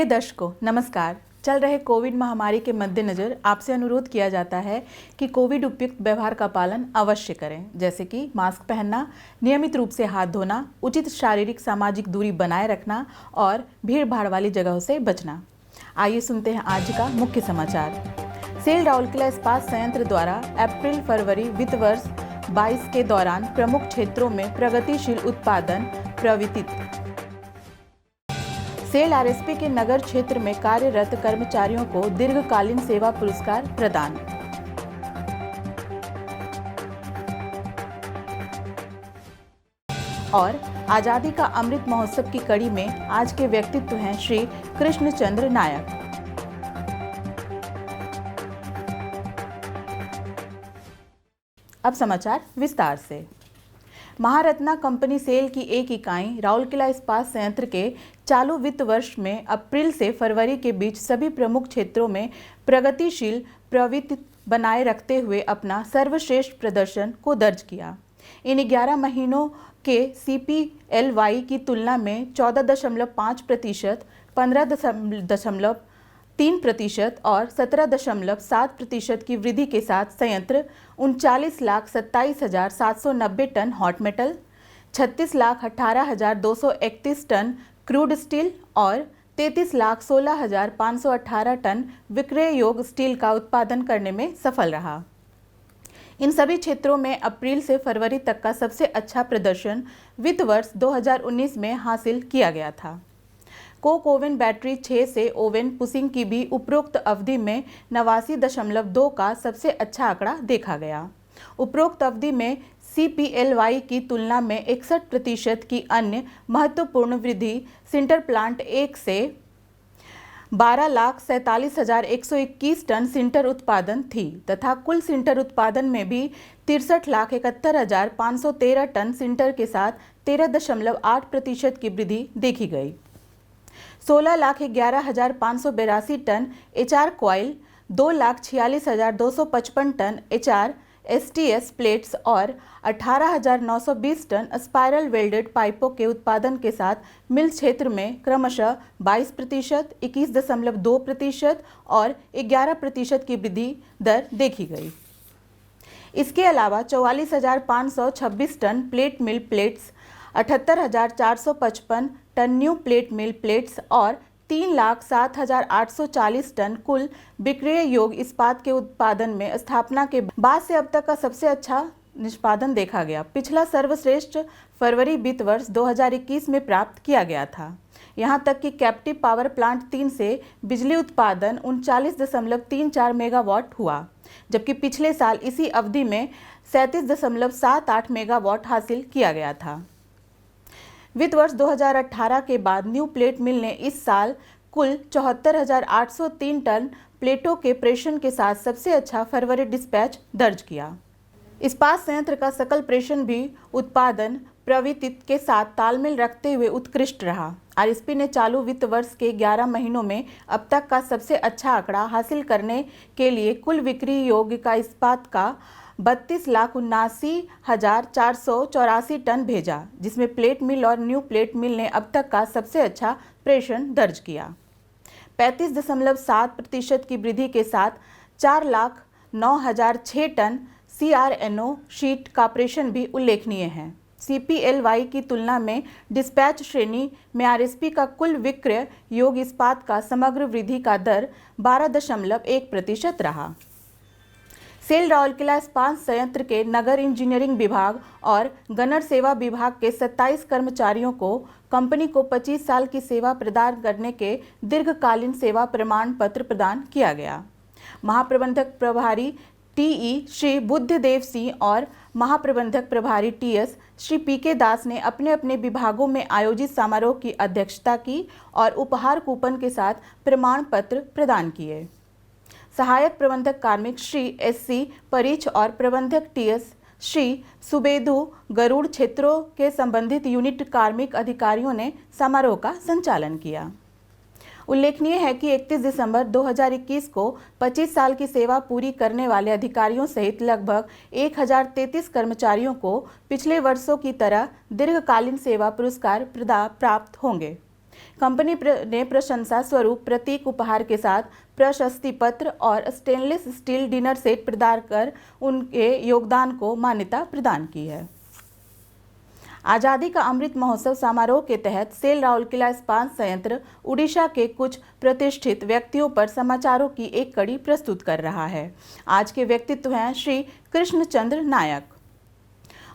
दर्शकों नमस्कार। चल रहे कोविड महामारी के मद्देनजर आपसे अनुरोध किया जाता है कि कोविड उपयुक्त व्यवहार का पालन अवश्य करें, जैसे कि मास्क पहनना, नियमित रूप से हाथ धोना, उचित शारीरिक सामाजिक दूरी बनाए रखना और भीड़ भाड़ वाली जगहों से बचना। आइए सुनते हैं आज का मुख्य समाचार। सेल राउरकेला इस्पात संयंत्र द्वारा अप्रैल फरवरी वित्त वर्ष 22 के दौरान प्रमुख क्षेत्रों में प्रगतिशील उत्पादन प्रवर्तित। सेल आरएसपी के नगर क्षेत्र में कार्यरत कर्मचारियों को दीर्घकालीन सेवा पुरस्कार प्रदान। और आजादी का अमृत महोत्सव की कड़ी में आज के व्यक्तित्व हैं श्री कृष्णचंद्र नायक। अब समाचार विस्तार से। महारत्ना कंपनी सेल की एक इकाई राउरकेला इस्पात संयंत्र के चालू वित्त वर्ष में अप्रैल से फरवरी के बीच सभी प्रमुख क्षेत्रों में प्रगतिशील प्रवृत्ति बनाए रखते हुए अपना सर्वश्रेष्ठ प्रदर्शन को दर्ज किया। इन 11 महीनों के CPLY की तुलना में 14.5%, 15.3% और 17.7% की वृद्धि के साथ संयंत्र 39,27,790 tonne hot metal, 36,18,231 tonne crude steel और 33,16,518 टन विक्रय योग्य स्टील का उत्पादन करने में सफल रहा। इन सभी क्षेत्रों में अप्रैल से फरवरी तक का सबसे अच्छा प्रदर्शन वित्त वर्ष 2019 में हासिल किया गया था। कोक ओवन बैटरी 6 से ओवन पुशिंग की भी उपरोक्त अवधि में 89.2 का सबसे अच्छा आंकड़ा देखा गया। उपरोक्त अवधि में CPLY की तुलना में 61% की अन्य महत्वपूर्ण वृद्धि सिंटर प्लांट 1 से 12,47,121 टन सिंटर उत्पादन थी तथा कुल सिंटर उत्पादन में भी 63,71,513 टन सिंटर के साथ 13.8% की वृद्धि देखी गई। 16,11,582 tonne HR coil, 2,46,255 tonne HR STS plates और 18,920 टन स्पाइरल वेल्डेड पाइपों के उत्पादन के साथ मिल क्षेत्र में क्रमशः 22%, 21.2% और 11% की वृद्धि दर देखी गई। इसके अलावा 44,526 टन प्लेट मिल प्लेट्स, 78,455 टन न्यू प्लेट मिल प्लेट्स और 3,07,840 टन कुल विक्रय योग्य इस्पात के उत्पादन में स्थापना के बाद से अब तक का सबसे अच्छा निष्पादन देखा गया। पिछला सर्वश्रेष्ठ फरवरी वित्त वर्ष 2021 में प्राप्त किया गया था। यहां तक कि कैप्टिव पावर प्लांट 3 से बिजली उत्पादन 39.34 मेगावाट हुआ, जबकि पिछले साल इसी अवधि में 37.78 मेगावाट हासिल किया गया था। वित्त वर्ष 2018 के बाद न्यू प्लेट मिल ने इस साल कुल 74,803 टन प्लेटों के प्रेषण के साथ सबसे अच्छा फरवरी डिस्पैच दर्ज किया। इस्पात संयंत्र का सकल प्रेषण भी उत्पादन प्रवृत्ति के साथ तालमेल रखते हुए उत्कृष्ट रहा। आरएसपी ने चालू वित्त वर्ष के 11 महीनों में अब तक का सबसे अच्छा आंकड़ा हासिल करने के लिए कुल बिक्री योग्य का इस्पात का 32,79,484 टन भेजा, जिसमें प्लेट मिल और न्यू प्लेट मिल ने अब तक का सबसे अच्छा प्रेषण दर्ज किया। 35.7% की वृद्धि के साथ 4,09,006 टन CRNO शीट का प्रेषण भी उल्लेखनीय है। CPLY की तुलना में डिस्पैच श्रेणी में आरएसपी का कुल विक्रय योग्य इस्पात का समग्र वृद्धि का दर 12.1% रहा। सेल राउरकेला इस्पात संयंत्र के नगर इंजीनियरिंग विभाग और गनर सेवा विभाग के 27 कर्मचारियों को कंपनी को 25 साल की सेवा प्रदान करने के दीर्घकालीन सेवा प्रमाण पत्र प्रदान किया गया। महाप्रबंधक प्रभारी TE श्री बुद्धदेव सिंह और महाप्रबंधक प्रभारी TS श्री PK दास ने अपने अपने विभागों में आयोजित समारोह की अध्यक्षता की और उपहार कूपन के साथ प्रमाण पत्र प्रदान किए। सहायक प्रबंधक कार्मिक श्री SC परिच और प्रबंधक TS श्री सुबेदु गरुड़ क्षेत्रों के संबंधित यूनिट कार्मिक अधिकारियों ने समारोह का संचालन किया। उल्लेखनीय है कि 31 दिसंबर 2021 को 25 साल की सेवा पूरी करने वाले अधिकारियों सहित लगभग 1033 कर्मचारियों को पिछले वर्षों की तरह दीर्घकालीन सेवा पुरस्कार प्राप्त होंगे। कंपनी ने प्रशंसा स्वरूप प्रतीक उपहार के साथ प्रशस्ति पत्र और स्टेनलेस स्टील डिनर सेट प्रदान कर उनके योगदान को मान्यता प्रदान की है। आज़ादी का अमृत महोत्सव समारोह के तहत सेल राउरकेला इस्पात संयंत्र उड़ीसा के कुछ प्रतिष्ठित व्यक्तियों पर समाचारों की एक कड़ी प्रस्तुत कर रहा है। आज के व्यक्तित्व हैं श्री कृष्णचंद्र नायक।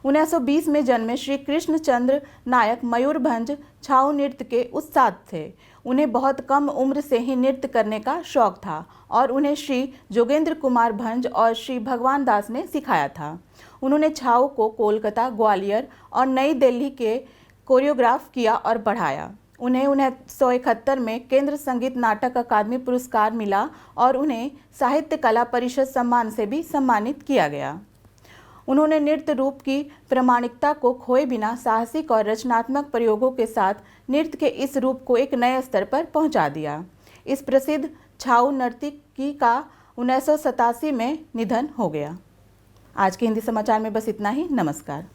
1920 में जन्मे श्री कृष्णचंद्र नायक मयूरभंज छाऊ नृत्य के उस्ताद थे। उन्हें बहुत कम उम्र से ही नृत्य करने का शौक था और उन्हें श्री जोगेंद्र कुमार भंज और श्री भगवान दास ने सिखाया था। उन्होंने छाऊ को कोलकाता, ग्वालियर और नई दिल्ली के कोरियोग्राफ किया और बढ़ाया। उन्हें 1971 में केंद्र संगीत नाटक अकादमी पुरस्कार मिला और उन्हें साहित्य कला परिषद सम्मान से भी सम्मानित किया गया। उन्होंने नृत्य रूप की प्रामाणिकता को खोए बिना साहसिक और रचनात्मक प्रयोगों के साथ नृत्य के इस रूप को एक नए स्तर पर पहुंचा दिया। इस प्रसिद्ध छाऊ नर्तकी का 1987 में निधन हो गया। आज के हिंदी समाचार में बस इतना ही। नमस्कार।